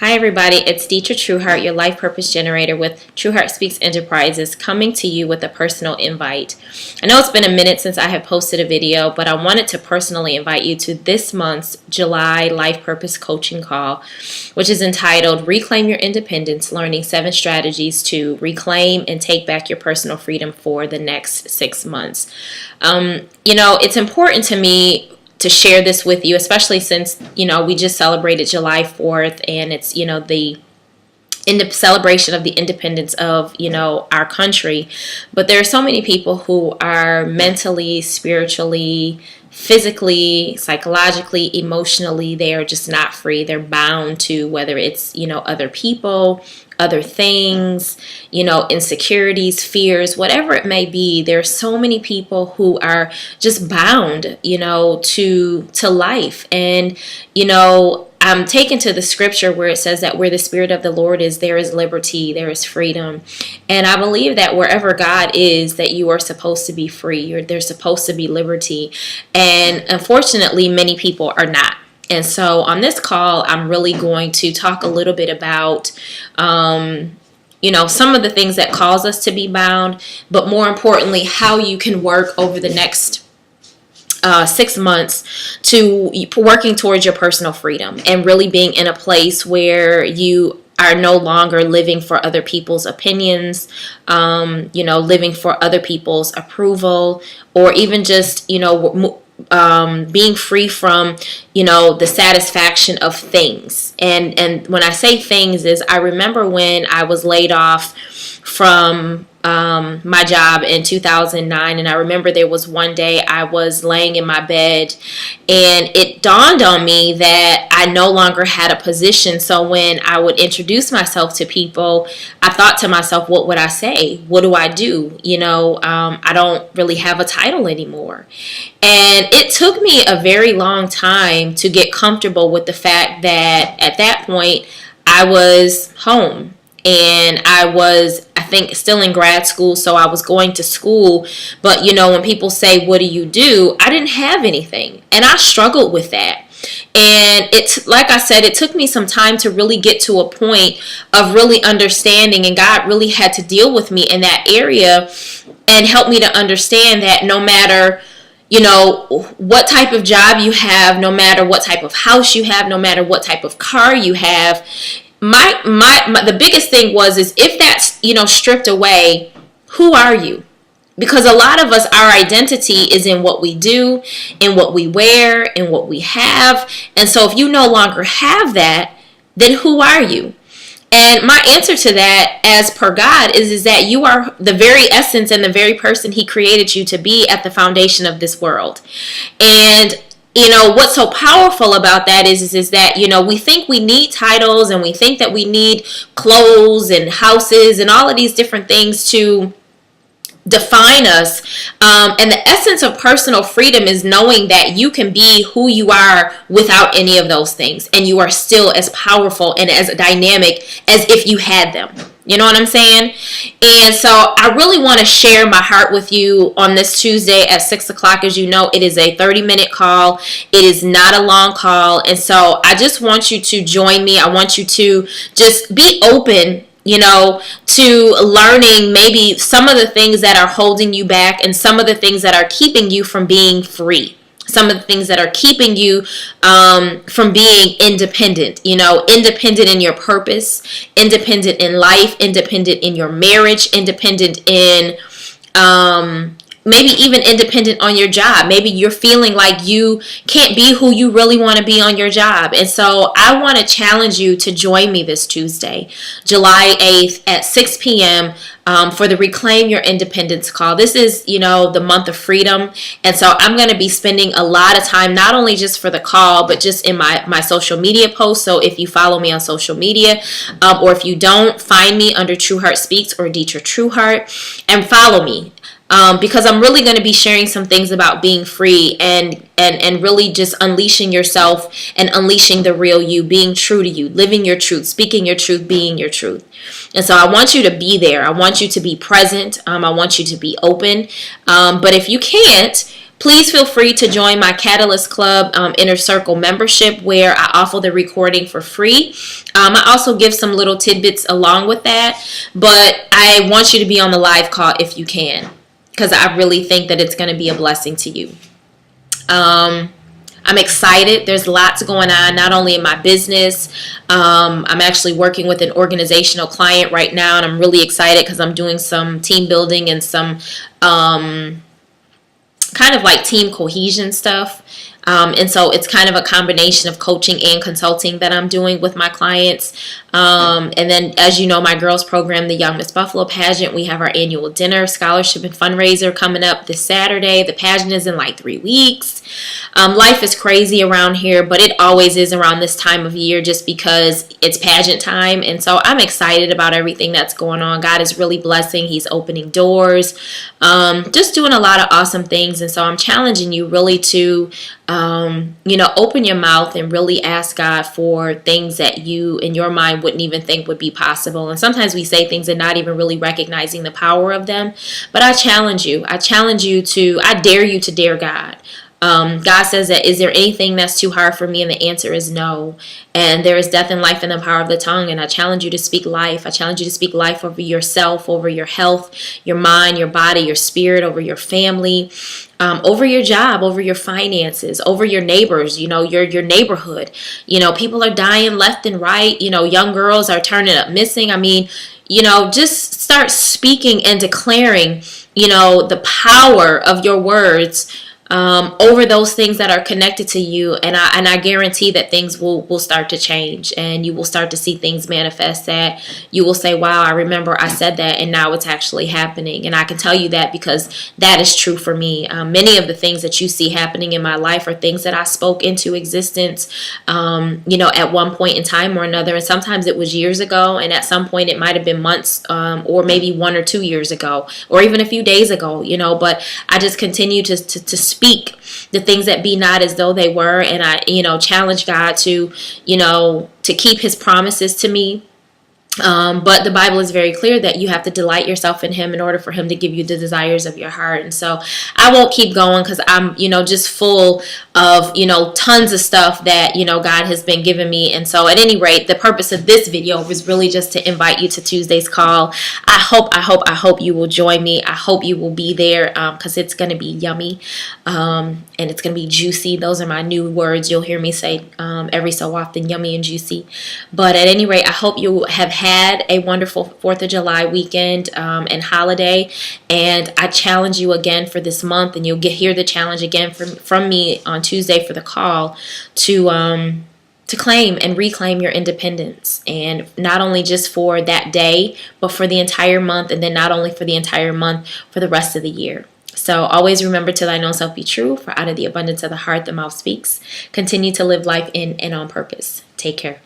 Hi everybody, it's Detra Trueheart, your life purpose generator with Trueheart Speaks Enterprises, coming to you with a personal invite. I know it's been a minute since I have posted a video, but I wanted to personally invite you to this month's July Life Purpose Coaching Call, which is entitled Reclaim Your Independence, Learning 7 Strategies to Reclaim and Take Back Your Personal Freedom for the Next 6 months. It's important to me to share this with you, especially since, we just celebrated July 4th and it's, the celebration of the independence of, our country. But there are so many people who are mentally, spiritually, physically, psychologically, emotionally, they are just not free. They're bound to whether it's, other people, other things, insecurities, fears, whatever it may be. There are so many people who are just bound, to life. And, I'm taken to the scripture where it says that where the Spirit of the Lord is, there is liberty, there is freedom. And I believe that wherever God is, that you are supposed to be free. There's supposed to be liberty. And unfortunately, many people are not. And so on this call, I'm really going to talk a little bit about, some of the things that cause us to be bound, but more importantly, how you can work over the next 6 months to working towards your personal freedom and really being in a place where you are no longer living for other people's opinions, living for other people's approval, or even just, being free from, the satisfaction of things. And when I say things is, I remember when I was laid off from my job in 2009, and I remember there was one day I was laying in my bed and it dawned on me that I no longer had a position. So when I would introduce myself to people, I thought to myself, what would I say? What do I do? I don't really have a title anymore. And it took me a very long time to get comfortable with the fact that at that point I was home and I was, I think, still in grad school, so I was going to school. But, when people say, what do? I didn't have anything. And I struggled with that. And it's, like I said, it took me some time to really get to a point of really understanding. And God really had to deal with me in that area and help me to understand that no matter what type of job you have, no matter what type of house you have, no matter what type of car you have, the biggest thing is if that's, stripped away, who are you? Because a lot of us, our identity is in what we do, in what we wear, in what we have. And so if you no longer have that, then who are you? And my answer to that, as per God, is that you are the very essence and the very person He created you to be at the foundation of this world. And what's so powerful about that is that, we think we need titles and we think that we need clothes and houses and all of these different things to define us. And the essence of personal freedom is knowing that you can be who you are without any of those things. And you are still as powerful and as dynamic as if you had them. You know what I'm saying? And so I really want to share my heart with you on this Tuesday at 6 o'clock. As you know, it is a 30-minute call. It is not a long call. And so I just want you to join me. I want you to just be open, to learning maybe some of the things that are holding you back and some of the things that are keeping you from being free. Some of the things that are keeping you from being independent, independent in your purpose, independent in life, independent in your marriage, independent in maybe even independent on your job. Maybe you're feeling like you can't be who you really want to be on your job. And so I want to challenge you to join me this Tuesday, July 8th at 6 p.m. For the Reclaim Your Independence call. This is, the month of freedom. And so I'm going to be spending a lot of time, not only just for the call, but just in my social media posts. So if you follow me on social media, or if you don't, find me under Trueheart Speaks or Detra Trueheart and follow me. Because I'm really going to be sharing some things about being free and really just unleashing yourself and unleashing the real you, being true to you, living your truth, speaking your truth, being your truth. And so I want you to be there. I want you to be present. I want you to be open. But if you can't, Please feel free to join my Catalyst Club Inner Circle membership, where I offer the recording for free. I also give some little tidbits along with that, but I want you to be on the live call if you can, because I really think that it's going to be a blessing to you. I'm excited. There's lots going on, not only in my business. I'm actually working with an organizational client right now, and I'm really excited because I'm doing some team building and some kind of like team cohesion stuff. And so it's kind of a combination of coaching and consulting that I'm doing with my clients. And then, as you know, my girls program, the Young Miss Buffalo pageant, we have our annual dinner, scholarship, and fundraiser coming up this Saturday. The pageant is in like 3 weeks. Life is crazy around here, but it always is around this time of year just because it's pageant time. And so I'm excited about everything that's going on. God is really blessing. He's opening doors, just doing a lot of awesome things. And so I'm challenging you really to open your mouth and really ask God for things that you in your mind wouldn't even think would be possible. And sometimes we say things and not even really recognizing the power of them. But I challenge you. I dare you to dare God. God says that, is there anything that's too hard for me? And the answer is no. And there is death and life in the power of the tongue. And I challenge you to speak life. I challenge you to speak life over yourself, over your health, your mind, your body, your spirit, over your family, over your job, over your finances, over your neighbors, your neighborhood. People are dying left and right. Young girls are turning up missing. I mean, just start speaking and declaring, the power of your words over those things that are connected to you, and I guarantee that things will start to change, and you will start to see things manifest that you will say, wow, I remember I said that, and now it's actually happening. And I can tell you that because that is true for me. Many of the things that you see happening in my life are things that I spoke into existence at one point in time or another. And sometimes it was years ago, and at some point it might have been months or maybe 1 or 2 years ago, or even a few days ago, but I just continue to speak the things that be not as though they were. And I, challenge God to keep his promises to me. But the Bible is very clear that you have to delight yourself in him in order for him to give you the desires of your heart. And so I won't keep going because I'm, just full of, tons of stuff that, God has been giving me. And so at any rate, the purpose of this video was really just to invite you to Tuesday's call. I hope you will join me. I hope you will be there because it's going to be yummy and it's going to be juicy. Those are my new words you'll hear me say every so often, yummy and juicy. But at any rate, I hope you have had a wonderful 4th of July weekend and holiday, and I challenge you again for this month, and you'll hear the challenge again from me on Tuesday for the call to claim and reclaim your independence, and not only just for that day, but for the entire month, and then not only for the entire month, for the rest of the year. So always remember to thine own self be true, for out of the abundance of the heart the mouth speaks. Continue to live life in and on purpose. Take care.